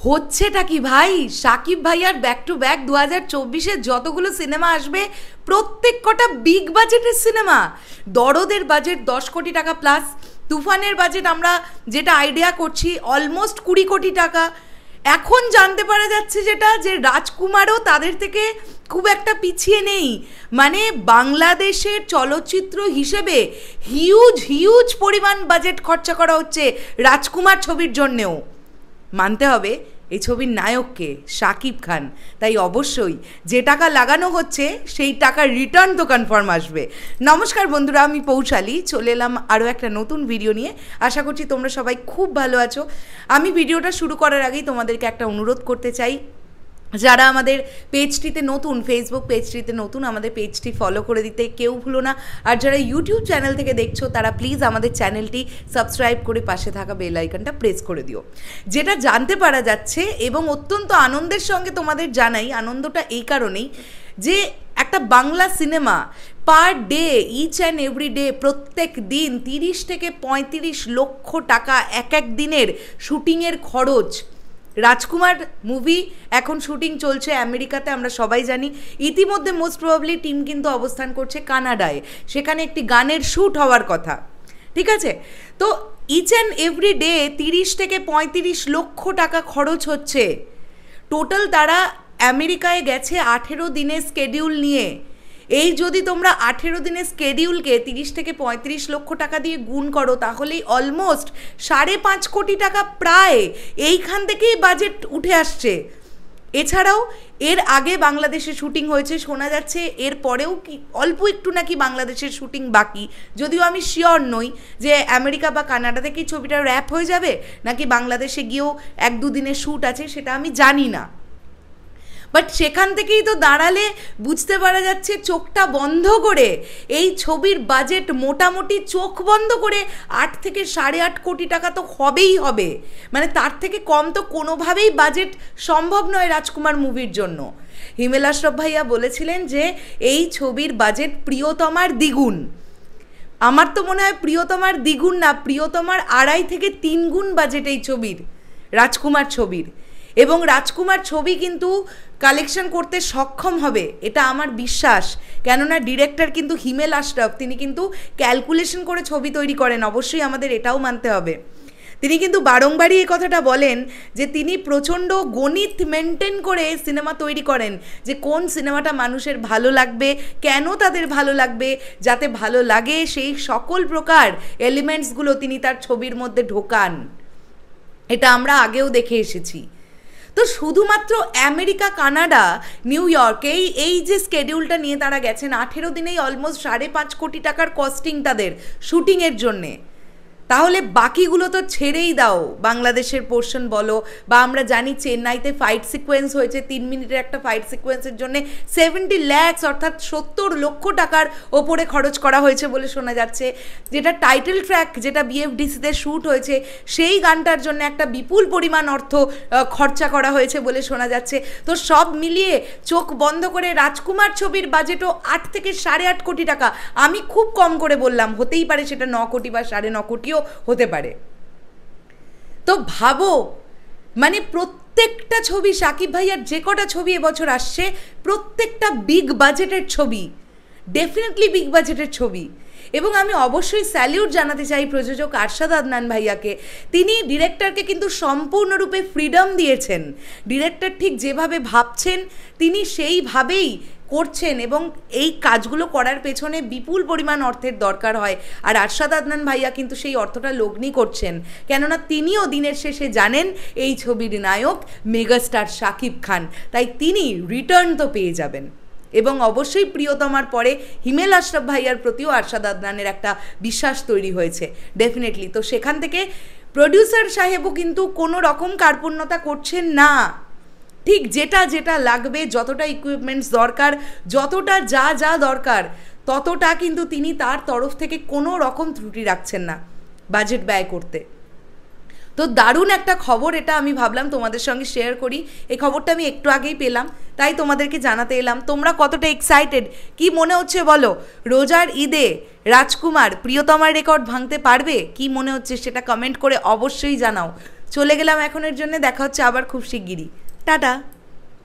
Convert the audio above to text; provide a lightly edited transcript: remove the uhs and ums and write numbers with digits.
হচ্ছেটা কি ভাই? সাকিব ভাইয়ার ব্যাক টু ব্যাক 2024-এর যতগুলো সিনেমা আসবে প্রত্যেক কটা বিগ বাজেটের সিনেমা। দরদের বাজেট 10 কোটি টাকা প্লাস, তুফানের বাজেট আমরা যেটা আইডিয়া করছি অলমোস্ট 20 কোটি টাকা। এখন জানতে পারা যাচ্ছে যেটা যে রাজকুমারও তাদের থেকে খুব একটা পিছিয়ে নেই। মানে বাংলাদেশের চলচ্চিত্র হিসেবে হিউজ হিউজ পরিমাণ বাজেট খরচা করা হচ্ছে রাজকুমার ছবির জন্যেও। মানতে হবে এই ছবির নায়ককে শাকিব খান, তাই অবশ্যই যে টাকা লাগানো হচ্ছে সেই টাকার রিটার্ন তো কনফার্ম আসবে। নমস্কার বন্ধুরা, আমি পৌশালী চলে এলাম আরও একটা নতুন ভিডিও নিয়ে। আশা করছি তোমরা সবাই খুব ভালো আছো। আমি ভিডিওটা শুরু করার আগেই তোমাদেরকে একটা অনুরোধ করতে চাই, যারা আমাদের পেজটিতে নতুন, ফেসবুক পেজটিতে নতুন, আমাদের পেজটি ফলো করে দিতে কেউ ভুলো না। আর যারা ইউটিউব চ্যানেল থেকে দেখছো তারা প্লিজ আমাদের চ্যানেলটি সাবস্ক্রাইব করে পাশে থাকা বেল আইকনটা প্রেস করে দিও। যেটা জানতে পারা যাচ্ছে এবং অত্যন্ত আনন্দের সঙ্গে তোমাদের জানাই, আনন্দটা এই কারণেই যে একটা Bangla cinema per day, each and every day, প্রত্যেক দিন 30 থেকে 35 লক্ষ টাকা এক এক দিনের শুটিংয়ের খরচ। রাজকুমার মুভি এখন শুটিং চলছে আমেরিকাতে, আমরা সবাই জানি। ইতিমধ্যে মোস্ট প্রবাবলি টিম কিন্তু অবস্থান করছে কানাডায়, সেখানে একটি গানের শ্যুট হওয়ার কথা। ঠিক আছে, তো ইচ অ্যান্ড এভরি ডে 30 থেকে 35 লক্ষ টাকা খরচ হচ্ছে টোটাল। তারা আমেরিকায় গেছে 18 দিনের স্কেডিউল নিয়ে। এই যদি তোমরা 18 দিনের স্কেডিউলকে 30 থেকে 35 লক্ষ টাকা দিয়ে গুণ করো, তাহলেই অলমোস্ট 5.5 কোটি টাকা প্রায় এইখান থেকেই বাজেট উঠে আসছে। এছাড়াও এর আগে বাংলাদেশে শুটিং হয়েছে, শোনা যাচ্ছে এর পরেও কি অল্প একটু নাকি বাংলাদেশের শুটিং বাকি। যদিও আমি শিওর নই যে আমেরিকা বা কানাডা থেকেই ছবিটা র্যাপ হয়ে যাবে নাকি বাংলাদেশে গিয়েও 1-2 দিনের শ্যুট আছে, সেটা আমি জানি না। বাট সেখান থেকেই তো দাঁড়ালে বুঝতে পারা যাচ্ছে চোখটা বন্ধ করে এই ছবির বাজেট মোটামুটি চোখ বন্ধ করে 8 থেকে 8.5 কোটি টাকা তো হবেই হবে। মানে তার থেকে কম তো কোনোভাবেই বাজেট সম্ভব নয় রাজকুমার মুভির জন্য। হিমেল আশরাফ ভাইয়া বলেছিলেন যে এই ছবির বাজেট প্রিয়তমার দ্বিগুণ। আমার তো মনে হয় প্রিয়তমার দ্বিগুণ না, প্রিয়তমার 2.5 থেকে 3 গুণ বাজেট এই ছবির, রাজকুমার ছবির। এবং রাজকুমার ছবি কিন্তু কালেকশন করতে সক্ষম হবে, এটা আমার বিশ্বাস। কেননা ডিরেক্টর কিন্তু হিমেল আশরাফ, তিনি কিন্তু ক্যালকুলেশন করে ছবি তৈরি করেন, অবশ্যই আমাদের এটাও মানতে হবে। তিনি কিন্তু বারংবারই এই কথাটা বলেন যে তিনি প্রচণ্ড গণিত মেনটেন করে সিনেমা তৈরি করেন, যে কোন সিনেমাটা মানুষের ভালো লাগবে, কেন তাদের ভালো লাগবে, যাতে ভালো লাগে সেই সকল প্রকার এলিমেন্টসগুলো তিনি তার ছবির মধ্যে ঢোকান। এটা আমরা আগেও দেখে এসেছি। তো শুধুমাত্র আমেরিকা, কানাডা, নিউ ইয়র্ক এই যে স্কেডিউলটা নিয়ে তারা গেছেন, 18 দিনেই অলমোস্ট 5.5 কোটি টাকার কস্টিং তাদের শুটিংয়ের জন্যে। তাহলে বাকিগুলো তো ছেড়েই দাও, বাংলাদেশের পোর্শন বলো, বা আমরা জানি চেন্নাইতে ফাইট সিকোয়েন্স হয়েছে, 3 মিনিটের একটা ফাইট সিকোয়েন্সের জন্য 70 লাখ অর্থাৎ 70 লক্ষ টাকার ওপরে খরচ করা হয়েছে বলে শোনা যাচ্ছে। যেটা টাইটেল ট্র্যাক, যেটা বিএফডিসিতে শ্যুট হয়েছে, সেই গানটার জন্য একটা বিপুল পরিমাণ অর্থ খরচা করা হয়েছে বলে শোনা যাচ্ছে। তো সব মিলিয়ে চোখ বন্ধ করে রাজকুমার ছবির বাজেটও 8 থেকে 8.5 কোটি টাকা। আমি খুব কম করে বললাম, হতেই পারে সেটা 9 কোটি বা 9.5 কোটিও হতে পারে। তো ভাবো, মানে প্রত্যেকটা ছবি, সাকিব ভাইয়ার যে কটা ছবি এবছর আসছে প্রত্যেকটা বিগ বাজেটের ছবি, ডেফিনেটলি বিগ বাজেটের ছবি। এবং আমি অবশ্যই স্যালিউট জানাতে চাই প্রযোজক আরশাদ আদনান ভাইয়াকে। তিনি ডিরেক্টরকে কিন্তু সম্পূর্ণরূপে ফ্রিডম দিয়েছেন। ডিরেক্টর ঠিক যেভাবে ভাবছেন তিনি সেইভাবেই করছেন, এবং এই কাজগুলো করার পেছনে বিপুল পরিমাণ অর্থের দরকার হয়। আর আরশাদ আদনান ভাইয়া কিন্তু সেই অর্থটা লগ্নি করছেন, কেননা তিনিও দিনের শেষে জানেন এই ছবির নায়ক মেগাস্টার শাকিব খান, তাই তিনি রিটার্ন তো পেয়ে যাবেন। এবং অবশ্যই প্রিয়তমার পরে হিমেল আশরাফ ভাইয়ার প্রতিও আরশাদ আদনানের একটা বিশ্বাস তৈরি হয়েছে ডেফিনেটলি। তো সেখান থেকে প্রডিউসার সাহেবও কিন্তু কোনো রকম কার্পণ্যতা করছেন না। ঠিক যেটা যেটা লাগবে, যতটা ইকুইপমেন্টস দরকার, যতটা যা যা দরকার, ততটা কিন্তু তিনি তার তরফ থেকে কোনো রকম ত্রুটি রাখছেন না বাজেট ব্যয় করতে। তো দারুণ একটা খবর, এটা আমি ভাবলাম তোমাদের সঙ্গে শেয়ার করি। এই খবরটা আমি একটু আগেই পেলাম, তাই তোমাদেরকে জানাতে এলাম। তোমরা কতটা এক্সাইটেড, কি মনে হচ্ছে বলো? রোজার ঈদে রাজকুমার প্রিয়তমার রেকর্ড ভাঙতে পারবে? কি মনে হচ্ছে সেটা কমেন্ট করে অবশ্যই জানাও। চলে গেলাম এখনের জন্য, দেখা হচ্ছে আবার খুব শিগগিরই। টাটা।